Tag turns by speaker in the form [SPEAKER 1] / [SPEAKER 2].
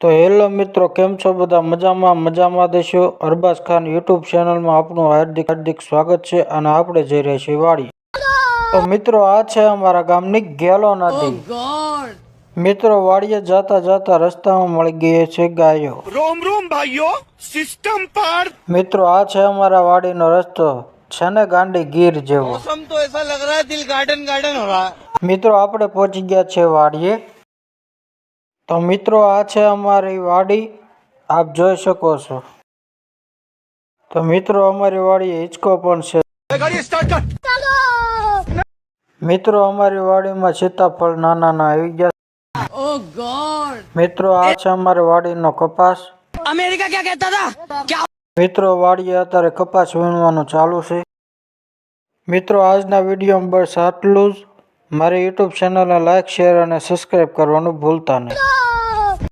[SPEAKER 1] તો હેલો મિત્રો, કેમ છો બધા? મજામાં દેશો. અરબાઝ ખાન યુટ્યુબ ચેનલમાં આપનું હાર્દિક સ્વાગત છે અને આપણે જઈ રહ્યા છીએ વાડી. તો મિત્રો, આ છે અમારા ગામની ગેલો નદી. મિત્રો, વાડીએ જાતા રસ્તામાં મળી ગઈ છે ગાયો.
[SPEAKER 2] રોમ ભાઈઓ, સિસ્ટમ પર.
[SPEAKER 1] મિત્રો, આ છે અમારા વાડીનો રસ્તો, છે ને ગાંડી ગીર જેવો.
[SPEAKER 2] मौसम तो ऐसा लग रहा है दिल गार्डन हो रहा है.
[SPEAKER 1] મિત્રો, આપણે પહોંચી ગયા છે વાડીએ. તો મિત્રો, આ છે અમારી વાડી, આપ જોઈ શકો છો. તો મિત્રો, અમારી વાડીએ હિંચકો પણ છે. મિત્રો, અમારી વાડીમાં સીતાફળ નાના આવી ગયા.
[SPEAKER 2] ओह गॉड.
[SPEAKER 1] મિત્રો, આ છે અમારી વાડીનો કપાસ.
[SPEAKER 2] अमेरिका क्या कहता था? क्या?
[SPEAKER 1] મિત્રો, વાડીએ અત્યારે કપાસ વીણવાનું ચાલુ છે. મિત્રો, આજના વિડીયોમાં બસ આટલું જ. મારી યુટ્યુબ ચેનલને લાઈક, શેર અને સબસ્ક્રાઈબ કરવાનું ભૂલતા નહીં.